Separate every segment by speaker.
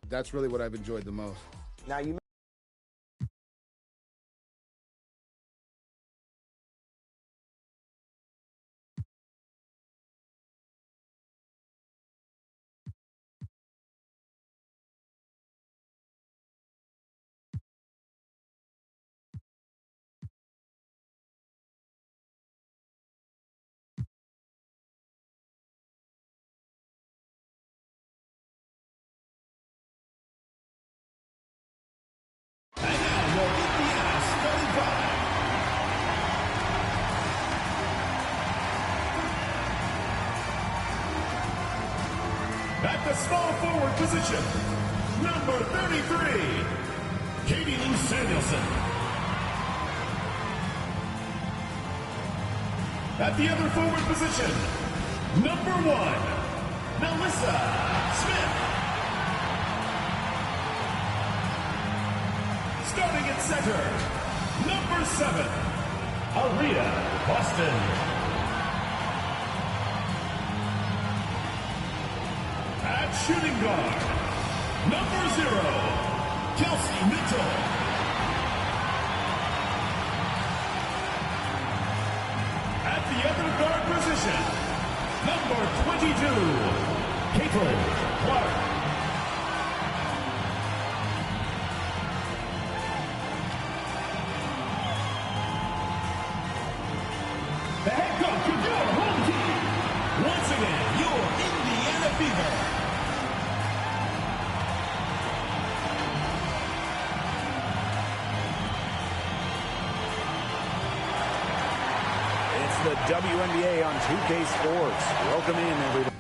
Speaker 1: That's really what I've enjoyed the most.
Speaker 2: Now you
Speaker 3: at the small forward position, number 33, Katie Lou Samuelson. At the other forward position, number 1, Melissa Smith. Starting at center, number 7, Aaliyah Boston. At shooting guard, number 0, Kelsey Mitchell. At the other guard position, number 22, Caitlin Clark. The head coach of your home team, once again, your Indiana Fever.
Speaker 4: The WNBA on 2K Sports. Welcome in, everybody.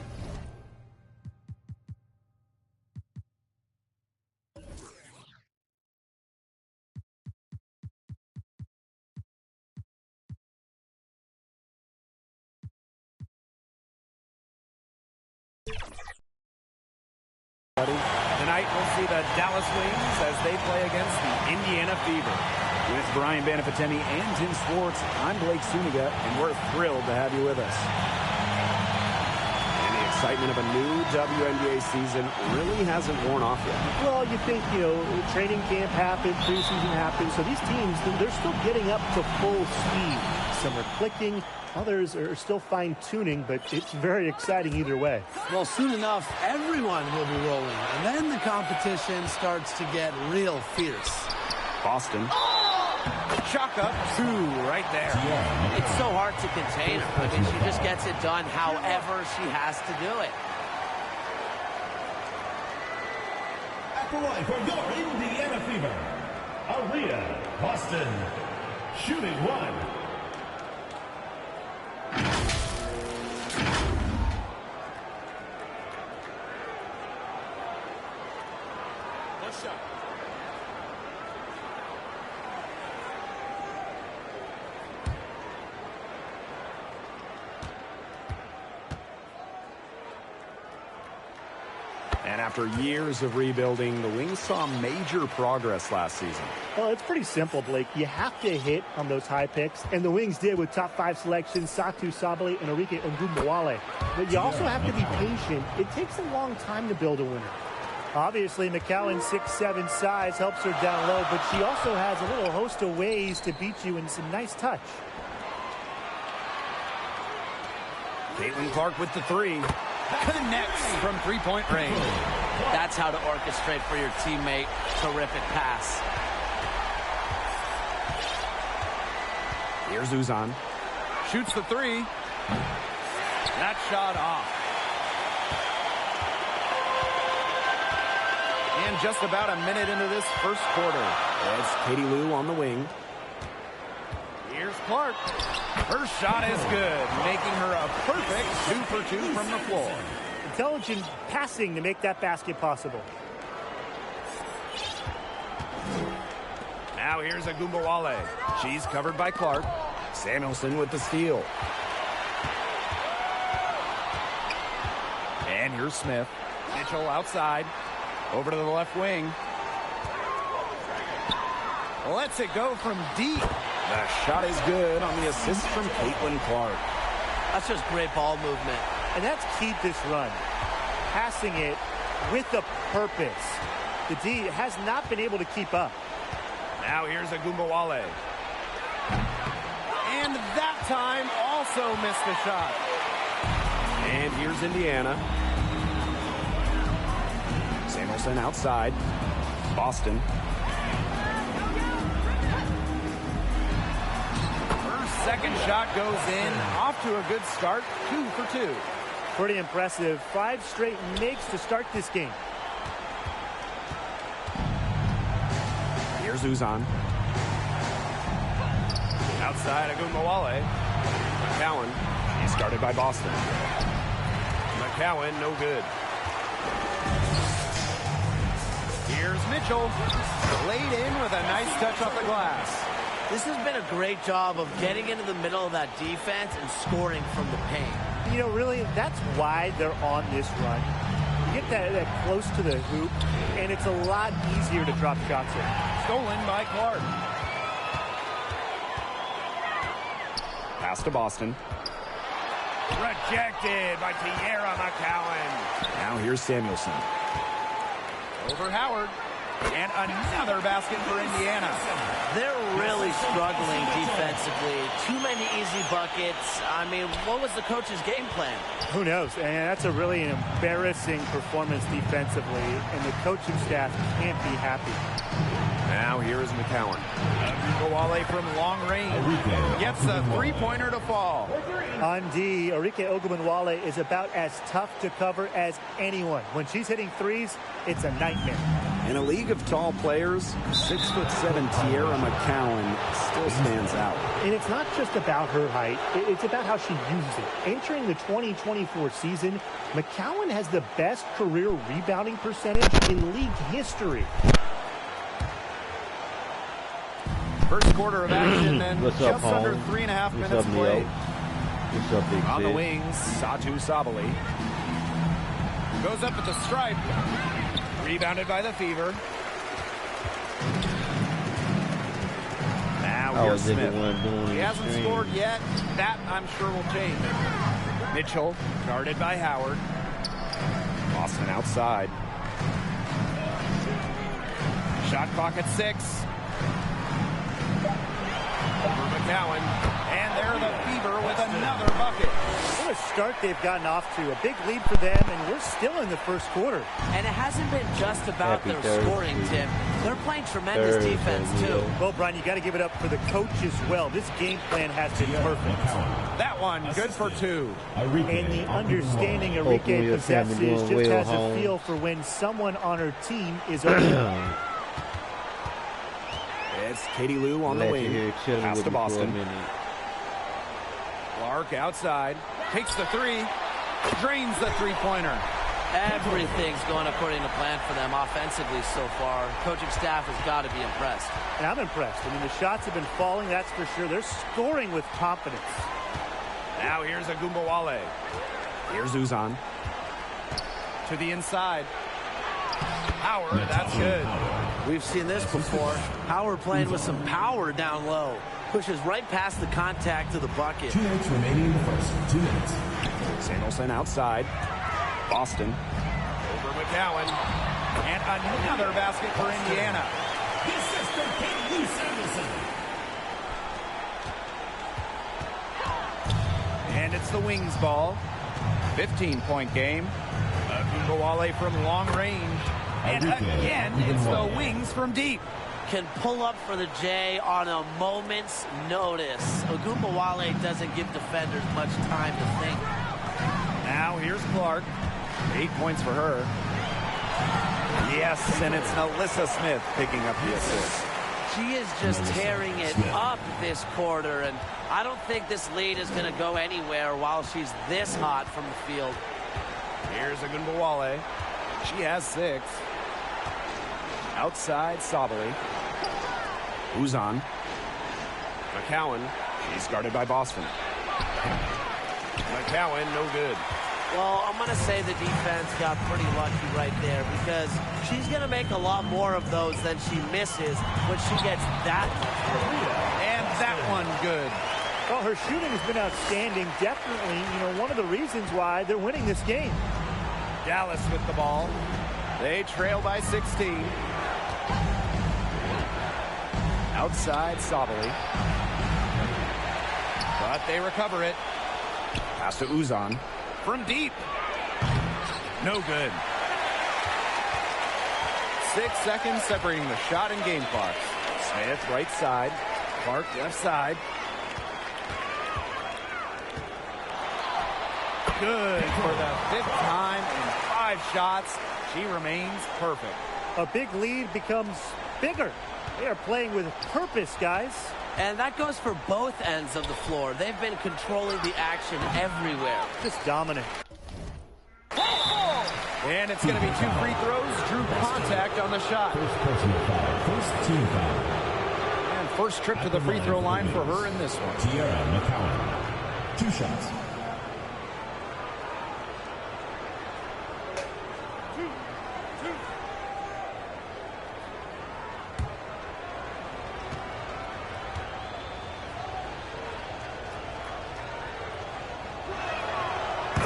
Speaker 5: Tonight we'll see the Dallas Wings as they play against the Indiana Fever.
Speaker 4: With Brian Banafiteni and Tim Swartz, I'm Blake Suniga, and we're thrilled to have you with us. And the excitement of a new WNBA season really hasn't worn off yet.
Speaker 6: Well, you think, training camp happened, preseason happened, so these teams, they're still getting up to full speed. Some are clicking, others are still fine-tuning, but it's very exciting either way.
Speaker 7: Well, soon enough, everyone will be rolling, and then the competition starts to get real fierce.
Speaker 4: Boston.
Speaker 5: Chalk up 2 right there.
Speaker 8: It's so hard to contain her. I mean, she just gets it done however she has to do it.
Speaker 3: At the line for your Indiana Fever, Aaliyah Boston, shooting 1.
Speaker 4: And after years of rebuilding, the Wings saw major progress last season.
Speaker 6: Well, it's pretty simple, Blake. You have to hit on those high picks, and the Wings did with top 5 selections, Satu Sabali and Enrique Wnba. But you also have to be patient. It takes a long time to build a winner. Obviously, McCallan's 6'7" size helps her down low, but she also has a little host of ways to beat you in some nice touch.
Speaker 4: Caitlin Clark with the 3.
Speaker 5: Connects from three-point range.
Speaker 8: That's how to orchestrate for your teammate. Terrific pass.
Speaker 4: Here's Uzan.
Speaker 5: Shoots the 3. That shot off. And just about a minute into this first quarter.
Speaker 4: It's Katie Lou on the wing.
Speaker 5: Here's Clark. Her shot is good, making her a perfect 2 for 2 from the floor.
Speaker 6: Intelligent passing to make that basket possible.
Speaker 4: Now here's Wnba. She's covered by Clark. Samuelson with the steal. And here's Smith.
Speaker 5: Mitchell outside. Over to the left wing. Lets it go from deep.
Speaker 4: The shot is good on the assist from Caitlin Clark.
Speaker 8: That's just great ball movement.
Speaker 6: And that's keyed this run. Passing it with a purpose. The D has not been able to keep up.
Speaker 5: Now here's Wnba. And that time also missed a shot.
Speaker 4: And here's Indiana. Samuelson outside. Boston.
Speaker 5: Her second shot goes in. Off to a good start. 2 for 2.
Speaker 6: Pretty impressive. 5 straight makes to start this game.
Speaker 4: Here's Uzan.
Speaker 5: Outside Wnba.
Speaker 4: McCowan. He's guarded by Boston.
Speaker 5: McCowan, no good. Here's Mitchell. Laid in with a nice touch off the glass.
Speaker 8: This has been a great job of getting into the middle of that defense and scoring from the paint.
Speaker 6: You know, really, that's why they're on this run. You get that close to the hoop, and it's a lot easier to drop shots in.
Speaker 5: Stolen by Clark.
Speaker 4: Pass to Boston.
Speaker 5: Rejected by Tierra McCowan.
Speaker 4: Now here's Samuelson.
Speaker 5: Over Howard. And another basket for Indiana.
Speaker 8: They're really struggling defensively. Too many easy buckets. I mean, what was the coach's game plan?
Speaker 6: Who knows? And that's a really embarrassing performance defensively, and the coaching staff can't be happy.
Speaker 4: Now here is McCowan.
Speaker 5: Wnba from long range. Gets a three-pointer to fall.
Speaker 6: On D, Arike Ogunbowale is about as tough to cover as anyone. When she's hitting threes, it's a nightmare.
Speaker 4: In a league of tall players, 6'7" Tierra McCowan still stands out.
Speaker 6: And it's not just about her height, it's about how she uses it. Entering the 2024 season, McCowan has the best career rebounding percentage in league history.
Speaker 5: First quarter of action, and
Speaker 2: What's
Speaker 5: just
Speaker 2: up,
Speaker 5: under
Speaker 2: home?
Speaker 5: 3.5
Speaker 2: What's
Speaker 5: minutes
Speaker 2: up,
Speaker 5: played.
Speaker 2: Neo? What's up, big
Speaker 5: On the
Speaker 2: fish?
Speaker 5: wings, Satu Sabali. Goes up at the stripe. Rebounded by the Fever. Now here's Smith. He hasn't scored yet. That, I'm sure, will change. Mitchell, guarded by Howard.
Speaker 4: Boston outside.
Speaker 5: Shot clock at 6. Over McCowan. And there the Fever with another bucket.
Speaker 6: What a start they've gotten off to. A big lead for them, and we're still in the first quarter.
Speaker 8: And it hasn't been just about
Speaker 2: Happy
Speaker 8: their
Speaker 2: Thursday.
Speaker 8: scoring, Tim. They're playing tremendous defense, too.
Speaker 6: Well, Brian, you got to give it up for the coach as well. This game plan has been perfect.
Speaker 5: That one, good for 2.
Speaker 6: And the understanding Arike possesses just has a feel for when someone on her team is open.
Speaker 4: It's Katie Lou on the wing. Pass to Boston.
Speaker 5: Clark outside. Takes the 3. Drains the three-pointer.
Speaker 8: Everything's going according to plan for them offensively so far. Coaching staff has got to be impressed.
Speaker 6: And I'm impressed. I mean, the shots have been falling, that's for sure. They're scoring with confidence.
Speaker 5: Now here's Wnba.
Speaker 4: Here's Uzan.
Speaker 5: To the inside. Howard, that's good.
Speaker 8: We've seen this before. Howard playing with some power down low. Pushes right past the contact to the bucket.
Speaker 3: 2 minutes remaining in the first. 2 minutes.
Speaker 4: Samuelson outside. Boston.
Speaker 5: Over McCowan. And another basket for Indiana.
Speaker 3: The assistant, Kate Samuelson.
Speaker 5: And it's the Wings ball. 15-point game. Wnba from long range. And again, it's the Wings from deep.
Speaker 8: Can pull up for the J on a moment's notice. Wnba doesn't give defenders much time to think.
Speaker 5: Now here's Clark. 8 points for her. Yes, and it's Alyssa Smith picking up the assist.
Speaker 8: She is just tearing it up this quarter, and I don't think this lead is going to go anywhere while she's this hot from the field.
Speaker 5: Here's Wnba. She has 6. Outside, Sabali.
Speaker 4: Uzan. McCowan. She's guarded by Boston.
Speaker 5: McCowan, no good.
Speaker 8: Well, I'm going to say the defense got pretty lucky right there because she's going to make a lot more of those than she misses when she gets that much.
Speaker 5: And that one good.
Speaker 6: Well, her shooting has been outstanding. Definitely, one of the reasons why they're winning this game.
Speaker 5: Dallas with the ball. They trail by 16. Outside Sabali. But they recover it. Pass to Uzan. From deep. No good. 6 seconds separating the shot and game clock. Smith right side. Clark left side. Good for the 5th time in 5 shots. She remains perfect.
Speaker 6: A big lead becomes bigger. They are playing with purpose, guys.
Speaker 8: And that goes for both ends of the floor. They've been controlling the action everywhere.
Speaker 6: Just dominant.
Speaker 5: And it's going to be 2 free throws. Drew contact on the shot.
Speaker 3: First personal foul. First team foul.
Speaker 5: And first trip to the free throw line for her in this one.
Speaker 3: Tiara McCowan. 2 shots.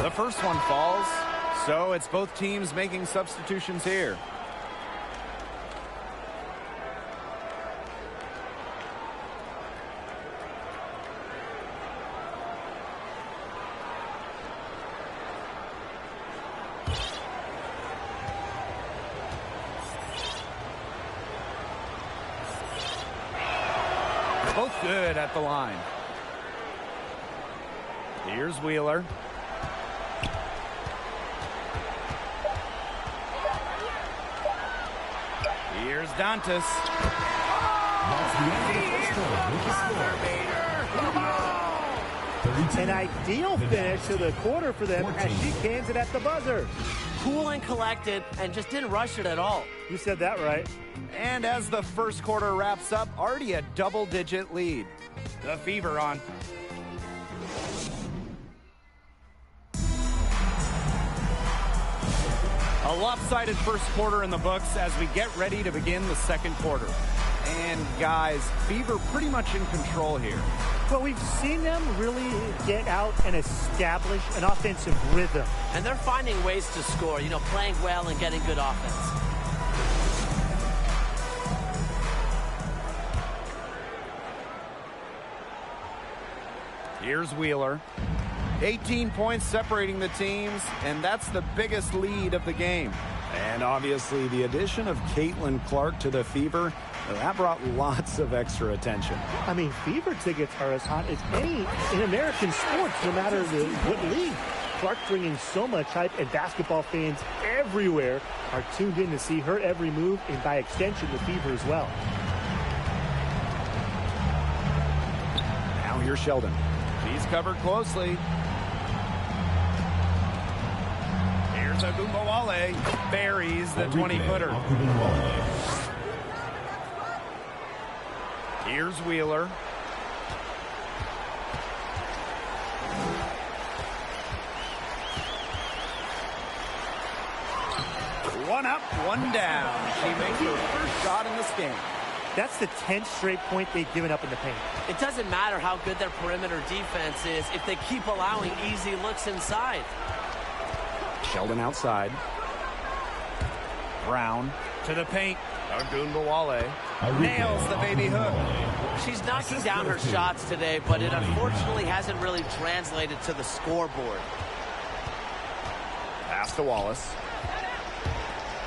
Speaker 5: The first one falls, so it's both teams making substitutions here. Both good at the line. Here's Wheeler. Here's Dantas.
Speaker 6: An ideal finish to the quarter for them as she cans it at the buzzer.
Speaker 8: Cool and collected and just didn't rush it at all.
Speaker 6: You said that right.
Speaker 5: And as the first quarter wraps up, already a double-digit lead. The Fever on. A lopsided first quarter in the books as we get ready to begin the second quarter. And guys, Fever pretty much in control here.
Speaker 6: Well, we've seen them really get out and establish an offensive rhythm.
Speaker 8: And they're finding ways to score, playing well and getting good offense.
Speaker 5: Here's Wheeler. 18 points separating the teams, and that's the biggest lead of the game. And obviously the addition of Caitlin Clark to the Fever, that brought lots of extra attention.
Speaker 6: I mean, Fever tickets are as hot as any in American sports, no matter what league. Clark bringing so much hype, and basketball fans everywhere are tuned in to see her every move, and by extension, the Fever as well.
Speaker 5: Now here's Sheldon. She's covered closely. Here's Wnba. Buries the 20-footer. Here's Wheeler. One up, one down. She makes her first shot in this game.
Speaker 6: That's the 10th straight point they've given up in the paint.
Speaker 8: It doesn't matter how good their perimeter defense is if they keep allowing easy looks inside.
Speaker 5: Sheldon outside. Brown to the paint. Wnba nails the baby hook.
Speaker 8: She's knocking down her shots today, but it unfortunately hasn't really translated to the scoreboard.
Speaker 5: Pass to Wallace.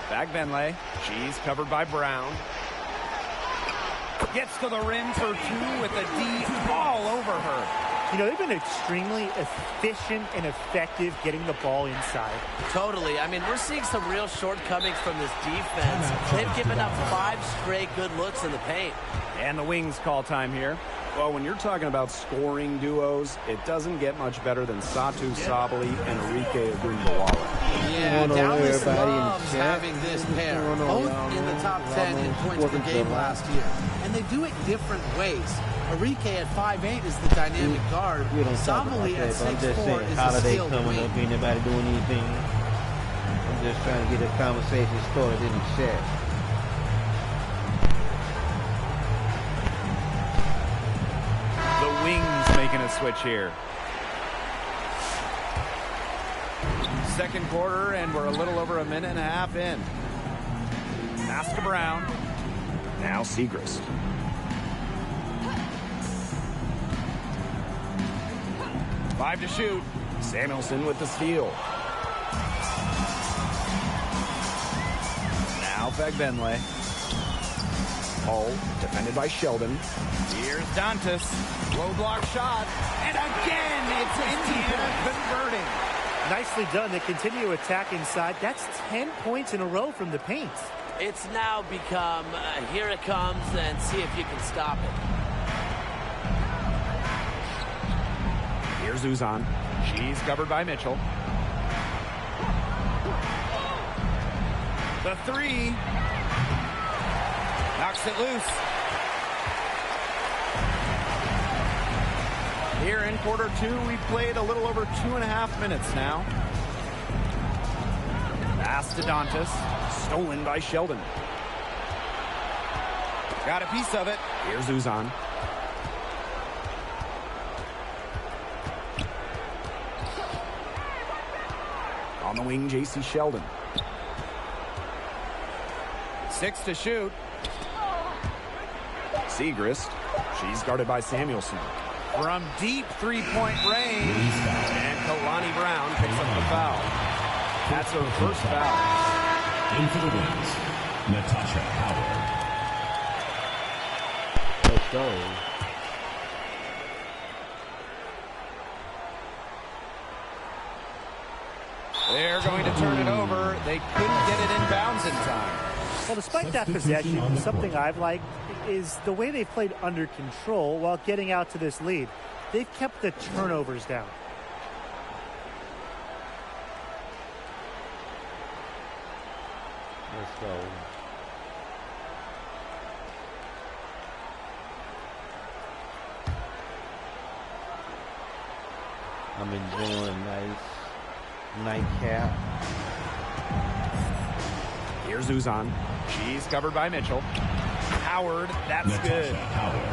Speaker 5: Bagbenle. She's covered by Brown. Gets to the rim for 2 with a D all over her.
Speaker 6: They've been extremely efficient and effective getting the ball inside.
Speaker 8: Totally. I mean, we're seeing some real shortcomings from this defense. They've given up 5 straight good looks in the paint.
Speaker 5: And the Wings call time here. Well, when you're talking about scoring duos, it doesn't get much better than Satou Sabali and Arike Wnba.
Speaker 7: Yeah, Dallas loves having this pair. Both in the top top 10 in points per game last year. And they do it different ways. Enrique at 5'8" is the dynamic guard. Sabali at 6'4" is the skilled
Speaker 2: coming
Speaker 7: wing.
Speaker 2: up, anybody doing anything. I'm just trying to get a conversation started in the chat.
Speaker 5: The Wings making a switch here. Second quarter, and we're a little over a minute and a half in. Pass to Brown. Now Segrist. Five to shoot. Samuelson with the steal. Now Fagbenle. Hull, defended by Sheldon. Here's Dantas. Low block shot. And again, it's Indiana converting.
Speaker 6: Nicely done. They continue to attack inside. That's 10 points in a row from the paint.
Speaker 8: It's now become, here it comes, and see if you can stop it.
Speaker 5: Here's Uzan. She's covered by Mitchell. The three. Knocks it loose. Here in quarter two, we've played a little over 2.5 minutes now. Pass to Dantas. Stolen by Sheldon. Got a piece of it. Here's Uzan. On the wing, J.C. Sheldon. 6 to shoot. Segrist. She's guarded by Samuelson. From deep three-point range. And Kalani Brown picks up the foul. That's her first foul.
Speaker 3: In for the Wings, Natasha Howard.
Speaker 2: Let's go.
Speaker 5: They're going to turn it over. They couldn't get it inbounds in time.
Speaker 6: Well, despite that possession, something I've liked is the way they played under control while getting out to this lead. They've kept the turnovers down.
Speaker 2: Let's go. I'm enjoying a nice nightcap.
Speaker 5: Here's Uzan. She's covered by Mitchell. Howard, that's good.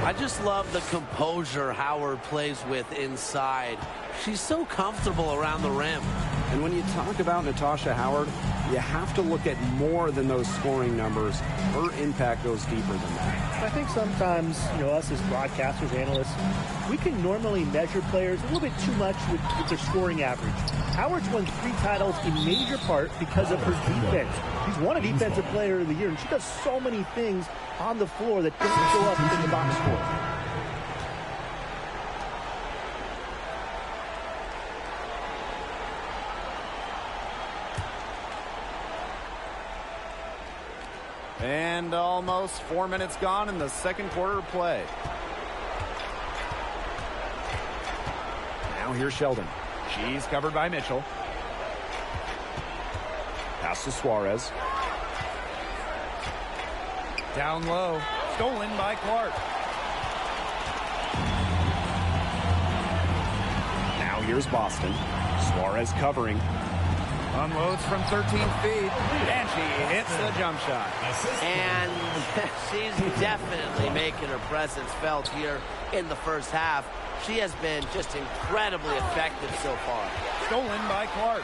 Speaker 8: I just love the composure Howard plays with inside. She's so comfortable around the rim.
Speaker 5: And when you talk about Natasha Howard, you have to look at more than those scoring numbers. Her impact goes deeper than that.
Speaker 6: I think sometimes, us as broadcasters, analysts, we can normally measure players a little bit too much with their scoring average. Howard's won 3 titles in major part because of her defense. She's won a Defensive Player of the Year, and she does so many things on the floor that don't show up in the box score.
Speaker 5: And almost 4 minutes gone in the second quarter of play. Now here's Sheldon. She's covered by Mitchell. Pass to Suarez. Down low. Stolen by Clark. Now here's Boston. Suarez covering. Unloads from 13 feet, and she hits the jump shot.
Speaker 8: And she's definitely making her presence felt here in the first half. She has been just incredibly effective so far.
Speaker 5: Stolen by Clark.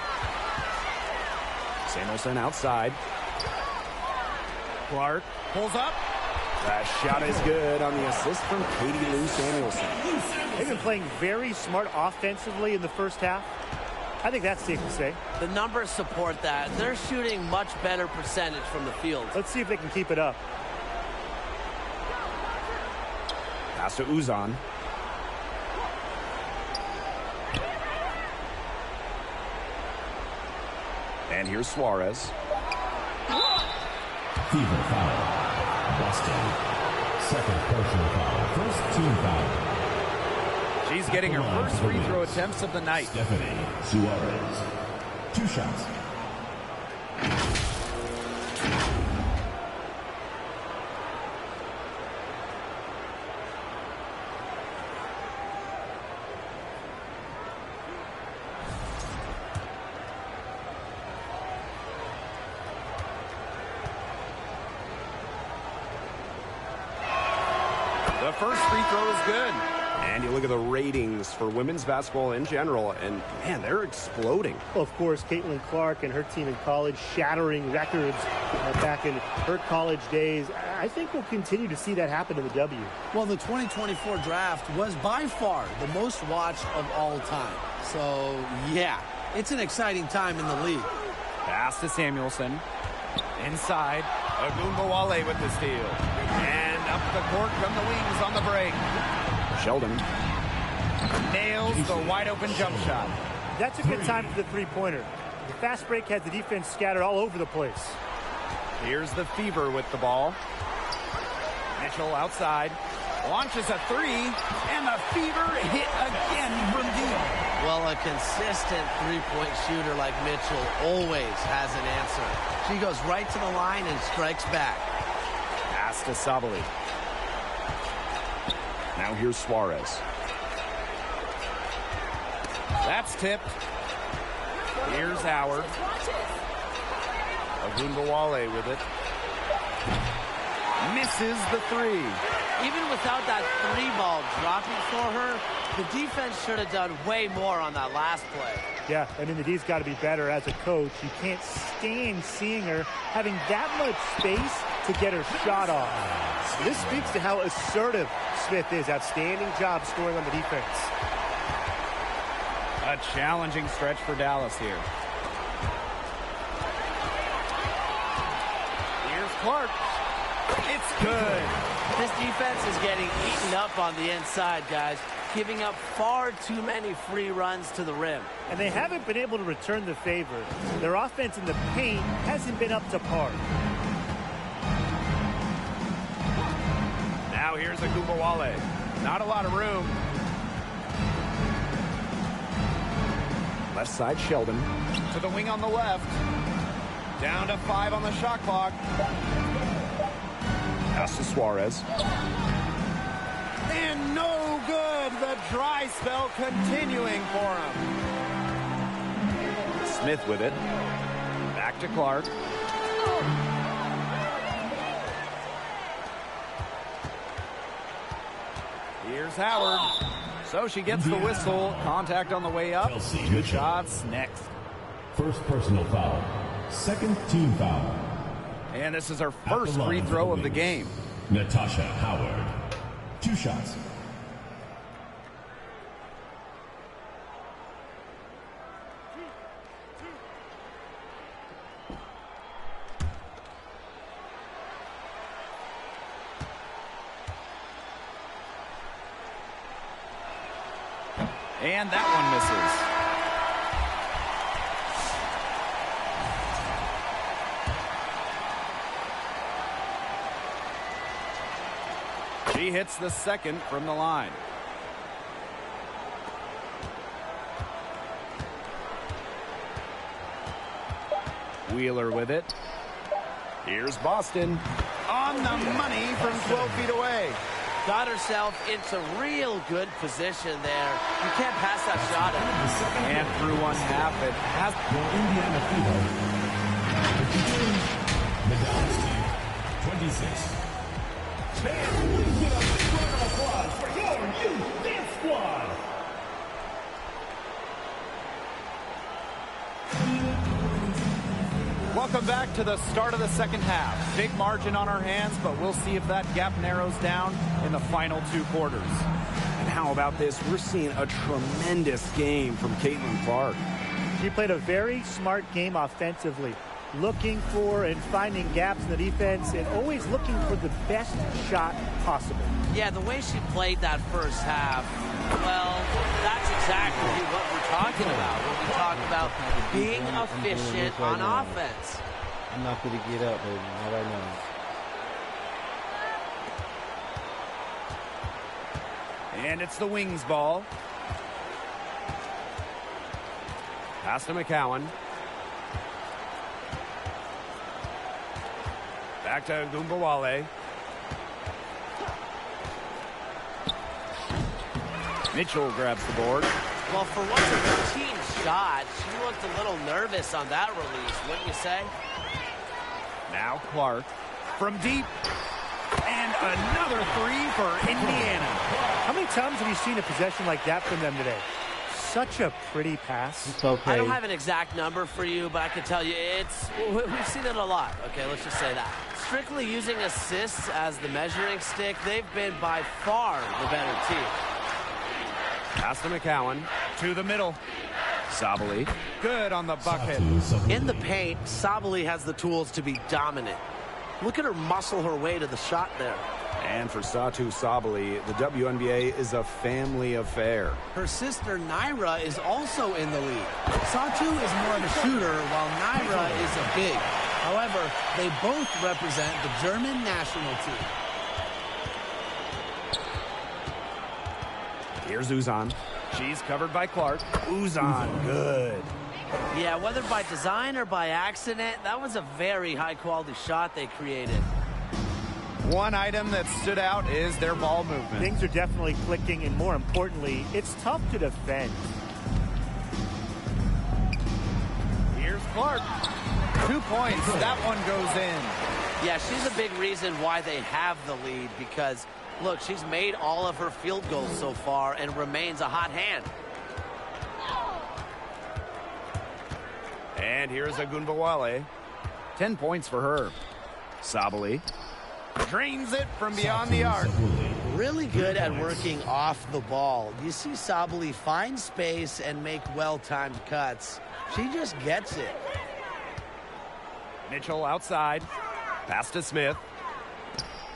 Speaker 5: Samuelson outside. Clark pulls up. That shot is good on the assist from Katie Lou Samuelson.
Speaker 6: They've been playing very smart offensively in the first half. I think that's safe to say.
Speaker 8: The numbers support that. They're shooting much better percentage from the field.
Speaker 6: Let's see if they can keep it up.
Speaker 5: Pass to Uzan. And here's Suarez.
Speaker 3: Fever foul. Boston. Second personal foul. First team foul.
Speaker 5: She's getting her first free throw attempts of the night.
Speaker 3: Stephanie Suarez. 2 shots.
Speaker 5: The first free throw is good. And you look at the ratings for women's basketball in general, and, man, they're exploding.
Speaker 6: Well, of course, Caitlin Clark and her team in college shattering records back in her college days. I think we'll continue to see that happen in the W.
Speaker 7: Well, the 2024 draft was by far the most watched of all time. So, yeah, it's an exciting time in the league.
Speaker 5: Pass to Samuelson. Inside. Wnba with the steal. And up the court from the wings on the break. Sheldon nails the wide-open jump shot.
Speaker 6: That's a good time for the three-pointer. The fast break has the defense scattered all over the place.
Speaker 5: Here's the Fever with the ball. Mitchell outside. Launches a three. And the Fever hit again from deep.
Speaker 8: Well, a consistent three-point shooter like Mitchell always has an answer. She goes right to the line and strikes back.
Speaker 5: Pass to Sabali. Now here's Suarez. That's tipped. Here's Howard. Wnba with it. Misses the three.
Speaker 8: Even without that three ball dropping for her, the defense should have done way more on that last play.
Speaker 6: Yeah, I mean, the D's got to be better as a coach. You can't stand seeing her having that much space to get her shot off. This speaks to how assertive Smith is. Outstanding job scoring on the defense.
Speaker 5: A challenging stretch for Dallas here. Here's Clark. It's good.
Speaker 8: This defense is getting eaten up on the inside, guys, giving up far too many free runs to the rim.
Speaker 6: And they haven't been able to return the favor. Their offense in the paint hasn't been up to par.
Speaker 5: Now here's Wnba. Not a lot of room. Left side, Sheldon. To the wing on the left. Down to 5 on the shot clock. Pass to Suarez. And no good. The dry spell continuing for him. Smith with it. Back to Clark. Here's Howard. So she gets the whistle. Contact on the way up. Two shots next.
Speaker 3: First personal foul. Second team foul.
Speaker 5: And this is her first free throw of the game.
Speaker 3: Natasha Howard. 2 shots.
Speaker 5: And that one misses. She hits the second from the line. Wheeler with it. Here's Boston. On the money from 12 feet away.
Speaker 8: Got herself into real good position there. You can't pass that shot at her.
Speaker 5: And through one half, it has...
Speaker 3: Indiana Fever. The Dallas team. 26. Fans, please give a big round of applause for your youth dance squad.
Speaker 5: Welcome back to the start of the second half. Big margin on our hands, but we'll see if that gap narrows down in the final 2 quarters. And how about this? We're seeing a tremendous game from Caitlin Clark.
Speaker 6: She played a very smart game offensively, looking for and finding gaps in the defense and always looking for the best shot possible.
Speaker 8: Yeah, the way she played that first half, well, that's exactly what we're talking about when we talk about being efficient on offense.
Speaker 2: I'm not going to get up, baby. Not right now.
Speaker 5: And it's the Wings ball. Pass to McCowan. Back to Wnba. Mitchell grabs the board.
Speaker 8: Well, for once a routine shot, she looked a little nervous on that release, wouldn't you say?
Speaker 5: Now Clark from deep. And
Speaker 4: Another three for Indiana.
Speaker 6: How many times have you seen a possession like that from them today? Such a pretty pass.
Speaker 2: It's okay.
Speaker 8: I don't have an exact number for you, but I can tell you we've seen it a lot. Okay, let's just say that. Strictly using assists as the measuring stick, they've been by far the better team.
Speaker 5: Pass to McCowan. To the middle. Sabali. Good on the bucket.
Speaker 8: In the paint, Sabali has the tools to be dominant. Look at her muscle her way to the shot there.
Speaker 5: And for Satu Sabali, the WNBA is a family affair.
Speaker 7: Her sister Naira is also in the league. Satu is more of a shooter while Naira is a big. However, they both represent the German national team.
Speaker 5: Here's Uzan. She's covered by Clark. Uzan, good.
Speaker 8: Yeah, whether by design or by accident, that was a very high-quality shot they created.
Speaker 5: One item that stood out is their ball movement.
Speaker 6: Things are definitely clicking, and more importantly, it's tough to defend.
Speaker 5: Here's Clark. 2 points. That one goes in.
Speaker 8: Yeah, she's a big reason why they have the lead because, look, she's made all of her field goals so far and remains a hot hand.
Speaker 5: And here's Wnba. 10 points for her. Sabali drains it from beyond the arc.
Speaker 8: Really good at working off the ball. You see Sabali find space and make well-timed cuts. She just gets it.
Speaker 5: Mitchell outside. Pass to Smith.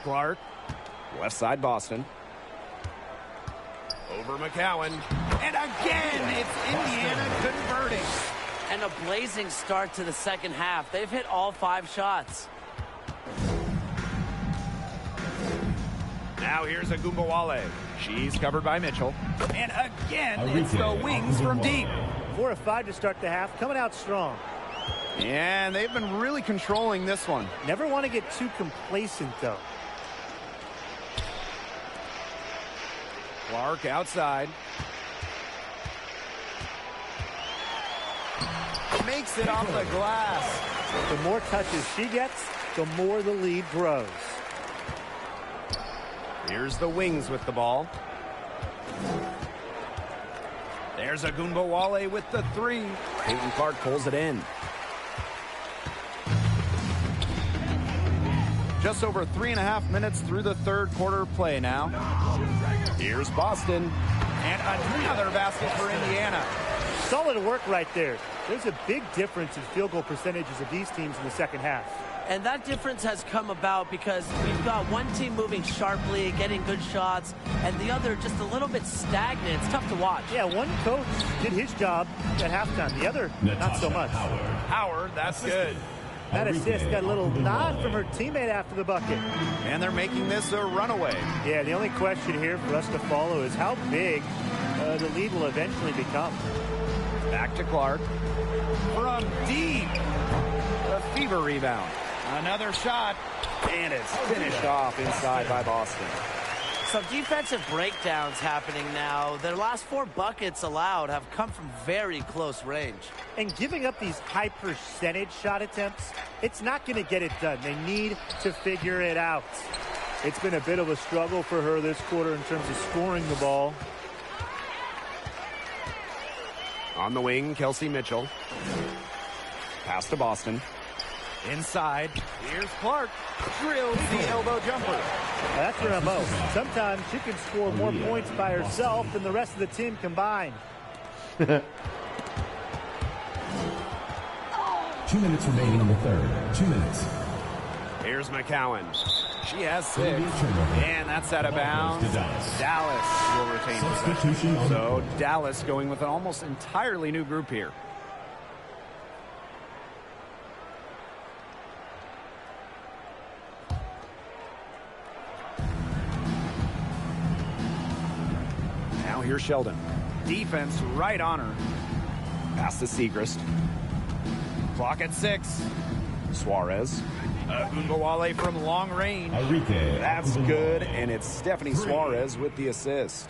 Speaker 5: Clark. Left side Boston. Over McCowan. And again, it's Indiana converting.
Speaker 8: And a blazing start to the second half. They've hit all 5 shots.
Speaker 5: Now here's Wnba. She's covered by Mitchell. And again, it's the wings from deep.
Speaker 6: 4 of 5 to start the half, coming out strong.
Speaker 5: And they've been really controlling this one.
Speaker 6: Never want to get too complacent, though.
Speaker 5: Clark outside. Makes it off the glass.
Speaker 6: The more touches she gets, the more the lead grows.
Speaker 5: Here's the wings with the ball. There's Wnba with the 3. Caitlin Clark pulls it in. Just over 3.5 minutes through the third quarter play now. Here's Boston. And another basket for Indiana.
Speaker 6: Solid work right there. There's a big difference in field goal percentages of these teams in the second half.
Speaker 8: And that difference has come about because we've got one team moving sharply, getting good shots, and the other just a little bit stagnant. It's tough to watch.
Speaker 6: Yeah, one coach did his job at halftime. The other, not so much.
Speaker 5: Howard, that's good.
Speaker 6: That assist got a little nod from her teammate after the bucket.
Speaker 5: And they're making this a runaway.
Speaker 6: Yeah, the only question here for us to follow is how big the lead will eventually become.
Speaker 5: Back to Clark. From deep. A Fever rebound. Another shot. And it's finished off inside by Boston.
Speaker 8: Some defensive breakdowns happening now. Their last 4 buckets allowed have come from very close range.
Speaker 6: And giving up these high percentage shot attempts, it's not going to get it done. They need to figure it out. It's been a bit of a struggle for her this quarter in terms of scoring the ball.
Speaker 5: On the wing, Kelsey Mitchell. Pass to Boston. Inside, here's Clark. Drills the elbow jumper.
Speaker 6: That's her MO. Sometimes she can score more points by herself than the rest of the team combined.
Speaker 3: 2 minutes remaining in the third. 2 minutes.
Speaker 5: Here's McCowan. She has 6. And that's out of bounds. Dallas will retain possession. So Dallas going with an almost entirely new group here. Now here's Sheldon. Defense right on her. Pass to Segrist. Clock at 6. Suarez. Wnba from long range. That's good, and it's Stephanie Suarez with the assist.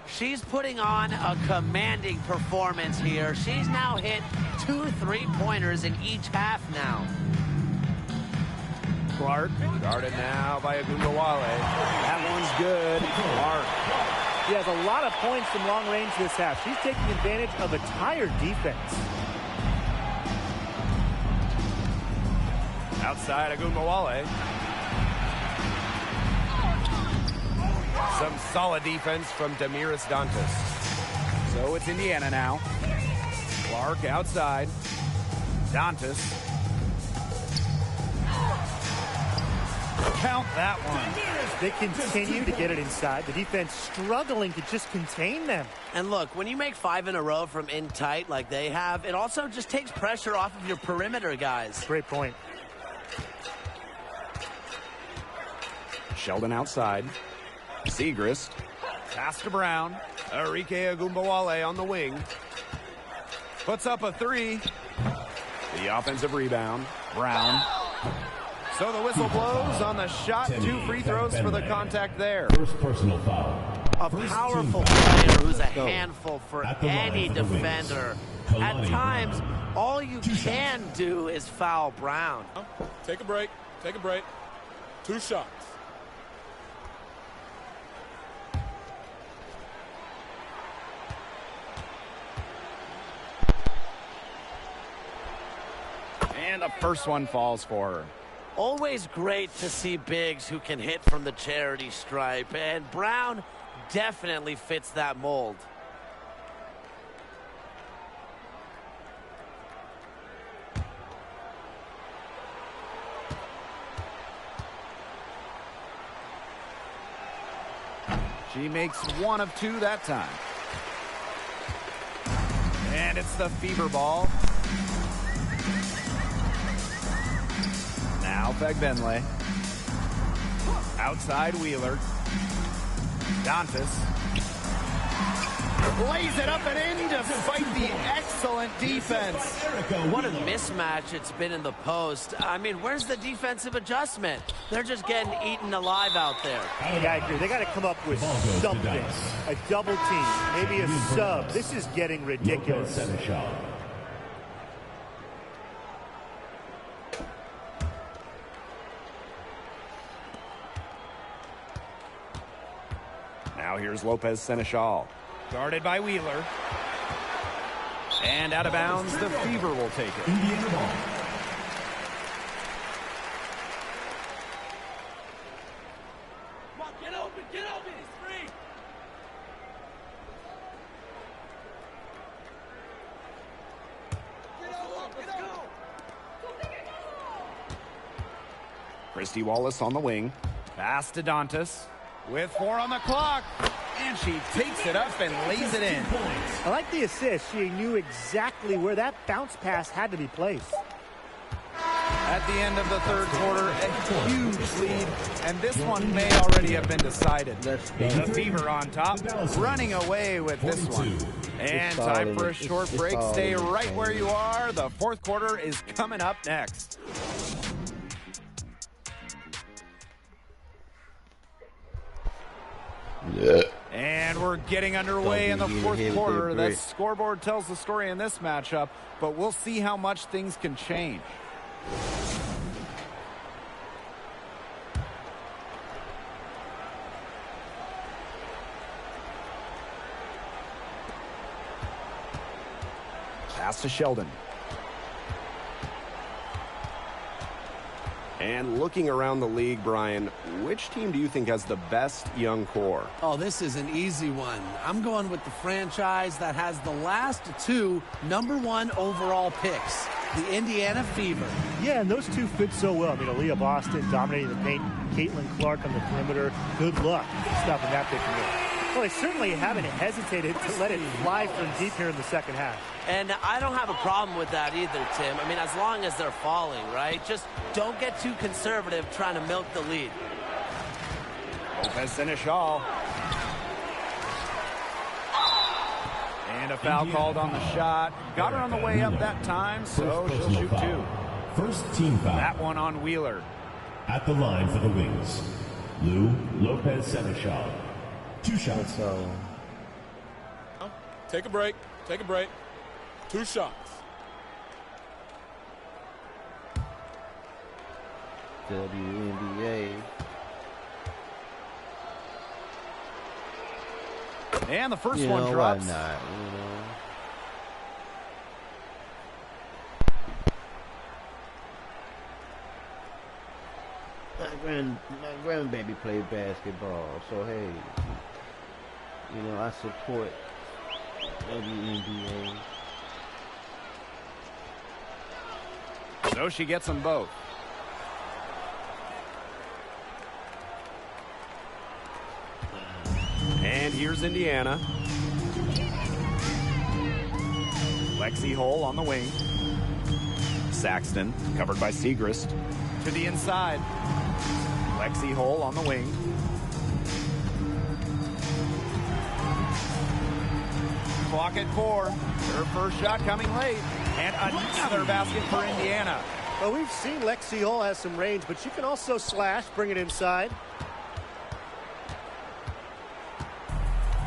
Speaker 8: She's putting on a commanding performance here. She's now hit 2 3-pointers in each half now.
Speaker 5: Clark, guarded now by Wnba. That one's good. Clark.
Speaker 6: He has a lot of points from long range this half. She's taking advantage of a tired defense.
Speaker 5: Outside Wnba. Some solid defense from Damiris Dantas. So it's Indiana now. Clark outside. Dantas. Count that one.
Speaker 6: They continue to get it inside. The defense struggling to just contain them.
Speaker 8: And look, when you make 5 in a row from in tight like they have, it also just takes pressure off of your perimeter guys.
Speaker 6: Great point.
Speaker 5: Sheldon outside. Segrist. Pass to Brown. Arike Wnba on the wing. Puts up a 3. The offensive rebound. Brown. So the whistle blows on the shot. 2 free throws for the contact there.
Speaker 3: First personal foul.
Speaker 8: A powerful player who's a handful for any defender. At times, all you can do is foul Brown.
Speaker 1: Take a break. Take a break. 2 shots.
Speaker 5: And the first one falls for her.
Speaker 8: Always great to see bigs who can hit from the charity stripe, and Brown definitely fits that mold.
Speaker 5: She makes 1 of 2 that time. And it's the fever ball. Now Fegbenle. Outside Wheeler. Dantas. Lays it up and in despite the excellent defense.
Speaker 8: What a mismatch it's been in the post. I mean, where's the defensive adjustment? They're just getting eaten alive out there.
Speaker 6: Yeah, I agree. They got to come up with something. A double team, maybe a sub. This is getting ridiculous.
Speaker 5: Now here's Lopez Seneschal. Guarded by Wheeler. And out of bounds, the Fever will take it.
Speaker 3: Indiana ball.
Speaker 8: Get open, it's free. Let's go.
Speaker 5: Christy Wallace on the wing. Pass to Dantas. With 4 on the clock. And she takes it up and lays it in.
Speaker 6: I like the assist. She knew exactly where that bounce pass had to be placed.
Speaker 5: At the end of the third quarter, a huge lead, and this one may already have been decided. The Fever on top, running away with this one. And time for a short break. Stay right where you are. The fourth quarter is coming up next.
Speaker 2: Yeah.
Speaker 5: And we're getting underway in the fourth quarter. The scoreboard tells the story in this matchup, but we'll see how much things can change. Pass to Sheldon.
Speaker 9: And looking around the league, Brian, which team do you think has the best young core?
Speaker 7: Oh, this is an easy one. I'm going with the franchise that has the last 2 #1 overall picks, the Indiana Fever.
Speaker 6: Yeah, and those 2 fit so well. I mean, Aaliyah Boston dominating the paint, Caitlin Clark on the perimeter. Good luck stopping that pick and roll. Well, they certainly haven't hesitated to let it fly from deep here in the second half.
Speaker 8: And I don't have a problem with that either, Tim. I mean, as long as they're falling, right? Just don't get too conservative trying to milk the lead.
Speaker 5: Lopez Seneschal. And a foul called on the shot. Got her on the way up that time, so she'll shoot 2.
Speaker 3: First team foul.
Speaker 5: That one on Wheeler.
Speaker 3: At the line for the Wings, Lopez Seneschal. 2 shots.
Speaker 1: Take a break. Take a break. 2 shots.
Speaker 2: WNBA.
Speaker 5: And the first
Speaker 2: You
Speaker 5: one
Speaker 2: know,
Speaker 5: drops.
Speaker 2: why not? You know. My grandbaby played basketball, so hey, you know, I support WNBA.
Speaker 5: So she gets them both. And here's Indiana. Lexi Hull on the wing. Saxton covered by Segrist. To the inside. Lexi Hull on the wing. Clock at 4. Her first shot coming late. And another basket for Indiana.
Speaker 6: Well, we've seen Lexi Hull has some range, but she can also slash, bring it inside.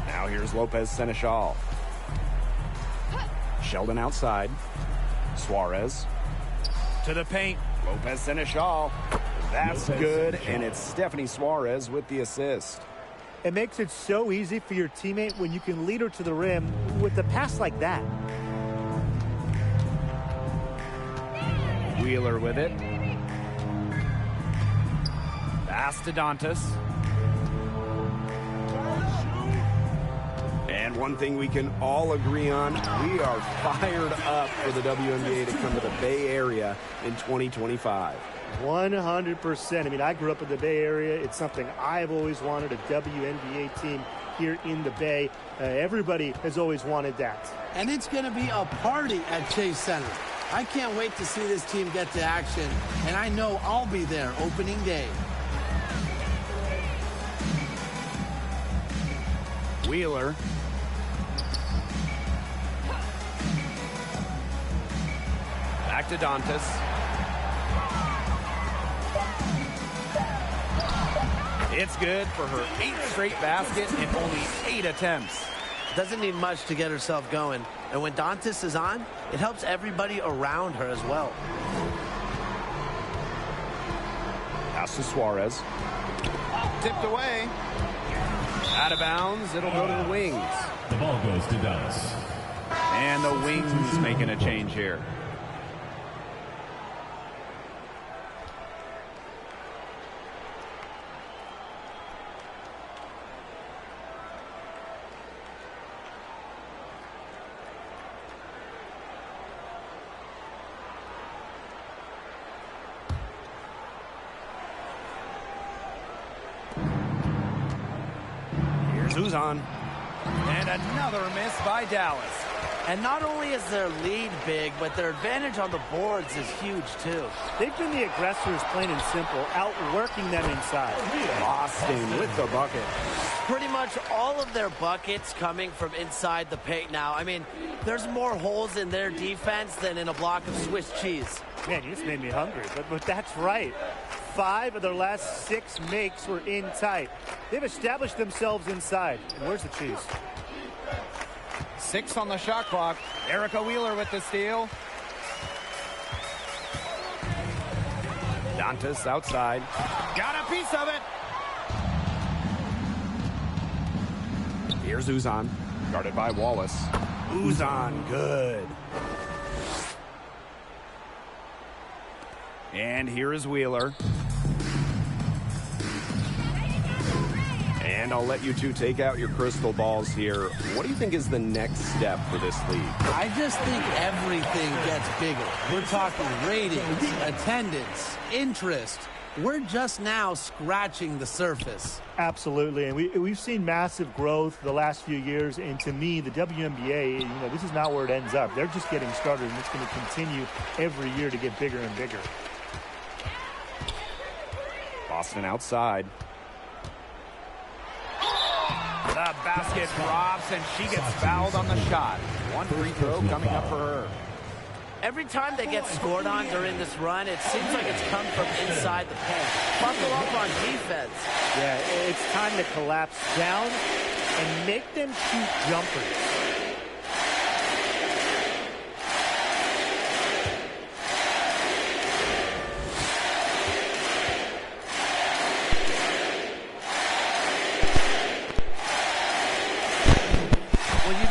Speaker 5: Now here's Lopez Seneschal. Sheldon outside. Suarez to the paint. Lopez Seneschal. That's good, and it's Stephanie Suarez with the assist.
Speaker 6: It makes it so easy for your teammate when you can lead her to the rim with a pass like that.
Speaker 5: Wheeler with it. Pass to Dantas. And one thing we can all agree on, we are fired up for the WNBA to come to the Bay Area in 2025.
Speaker 6: 100%. I mean, I grew up in the Bay Area. It's something I've always wanted, a WNBA team here in the Bay. Everybody has always wanted that.
Speaker 7: And it's going to be a party at Chase Center. I can't wait to see this team get to action, and I know I'll be there opening day.
Speaker 5: Wheeler. Back to Dantas. It's good for her 8th straight basket in only 8 attempts.
Speaker 8: Doesn't need much to get herself going. And when Dantas is on, it helps everybody around her as well.
Speaker 5: Pass to Suarez. Tipped away. Out of bounds. It'll go to the wings.
Speaker 3: The ball goes to Dallas.
Speaker 5: And the wings making a change here. Who's on? And another miss by Dallas.
Speaker 8: And not only is their lead big, but their advantage on the boards is huge, too.
Speaker 6: They've been the aggressors, plain and simple, outworking them inside.
Speaker 5: Boston with the bucket.
Speaker 8: Pretty much all of their buckets coming from inside the paint now. I mean, there's more holes in their defense than in a block of Swiss cheese.
Speaker 6: Man, you just made me hungry, but that's right. 5 of their last 6 makes were in tight. They've established themselves inside. And where's the cheese?
Speaker 5: 6 on the shot clock. Erica Wheeler with the steal. Dantas outside. Got a piece of it. Here's Uzan. Guarded by Wallace. Uzan, good. And here is Wheeler. And I'll let you two take out your crystal balls here. What do you think is the next step for this league?
Speaker 7: I just think everything gets bigger. We're talking ratings, attendance, interest. We're just now scratching the surface.
Speaker 6: Absolutely, and we've seen massive growth the last few years, and to me, the WNBA, this is not where it ends up. They're just getting started, and it's going to continue every year to get bigger and bigger.
Speaker 5: Boston outside. The basket drops, and she gets fouled on the shot. 1 free throw coming up for her.
Speaker 8: Every time they get scored on during this run, it seems like it's come from inside the paint. Buckle up on defense.
Speaker 6: Yeah, it's time to collapse down and make them shoot jumpers.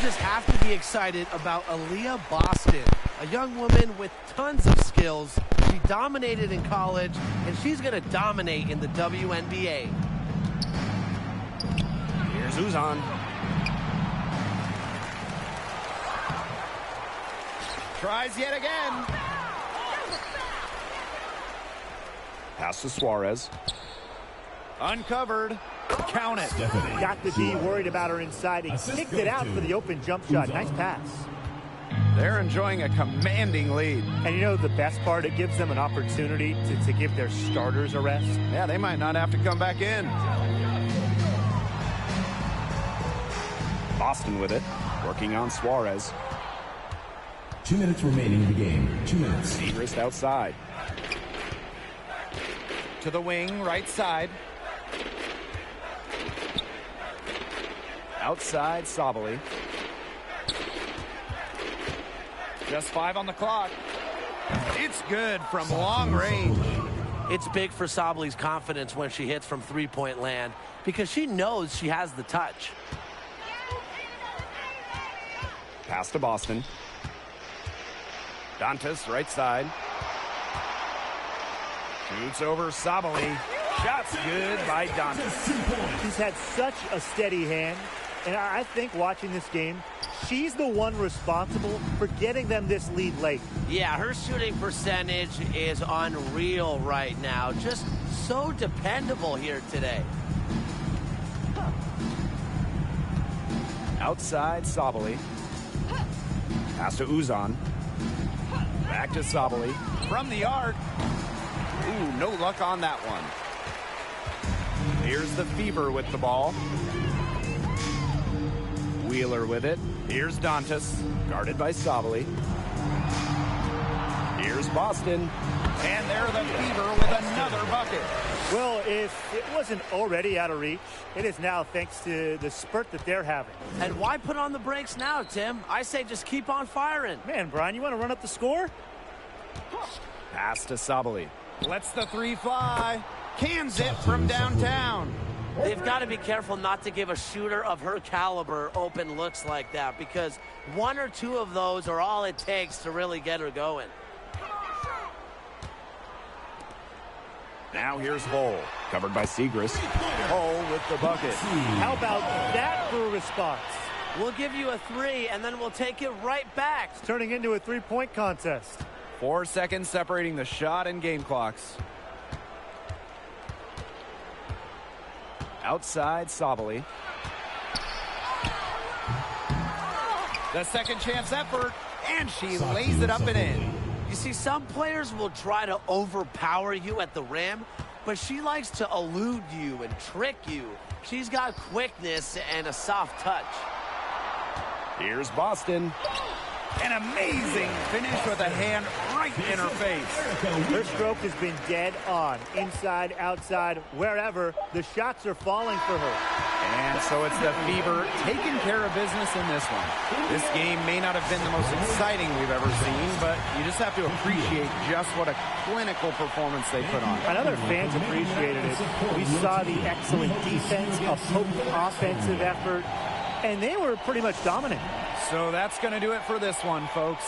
Speaker 7: just have to be excited about Aaliyah Boston, a young woman with tons of skills. She dominated in college, and she's going to dominate in the WNBA.
Speaker 5: Here's Uzan. Tries yet again. Pass to Suarez. Uncovered. Count it.
Speaker 6: Got the D worried about her inside and kicked it out for the open jump shot. Nice pass.
Speaker 5: They're enjoying a commanding lead.
Speaker 6: And you know the best part? It gives them an opportunity to give their starters a rest.
Speaker 5: Yeah, they might not have to come back in. Boston with it. Working on Suarez.
Speaker 3: 2 minutes remaining in the game. 2 minutes.
Speaker 5: Segrist outside. To the wing, right side. Outside, Sabali. Just 5 on the clock. It's good from long range.
Speaker 8: It's big for Sabali's confidence when she hits from three-point land because she knows she has the touch.
Speaker 5: Pass to Boston. Dantas, right side. Shoots over Sabali. Shot's good by Dantas.
Speaker 6: She's had such a steady hand. And I think watching this game, she's the one responsible for getting them this lead late.
Speaker 8: Yeah, her shooting percentage is unreal right now. Just so dependable here today.
Speaker 5: Outside, Sabali. Pass to Uzan. Back to Sabali. From the arc. Ooh, no luck on that one. Here's the Fever with the ball. Wheeler with it. Here's Dantas, guarded by Sabali. Here's Boston. And there the Fever with another bucket.
Speaker 6: Well, if it wasn't already out of reach, it is now thanks to the spurt that they're having.
Speaker 8: And why put on the brakes now, Tim? I say just keep on firing.
Speaker 6: Man, Brian, you want to run up the score?
Speaker 5: Pass to Sabali. Lets the 3 fly. Cans it from downtown.
Speaker 8: They've got to be careful not to give a shooter of her caliber open looks like that because 1 or 2 of those are all it takes to really get her going.
Speaker 5: Now here's Hull, covered by Segrist. Hull with the bucket.
Speaker 6: How about that for a response?
Speaker 8: We'll give you a 3, and then we'll take it right back.
Speaker 6: It's turning into a 3-point contest.
Speaker 5: 4 seconds separating the shot and game clocks. Outside, Sabali. The second chance effort, and she lays it up and in.
Speaker 8: You see, some players will try to overpower you at the rim, but she likes to elude you and trick you. She's got quickness and a soft touch.
Speaker 5: Here's Boston. An amazing finish with a hand right in her face.
Speaker 6: Her stroke has been dead on. Inside, outside, wherever. The shots are falling for her.
Speaker 5: And so it's the Fever taking care of business in this one. This game may not have been the most exciting we've ever seen, but you just have to appreciate just what a clinical performance they put on.
Speaker 6: I know their fans appreciated it. We saw the excellent defense, a potent offensive effort, and they were pretty much dominant.
Speaker 5: So that's going to do it for this one, folks.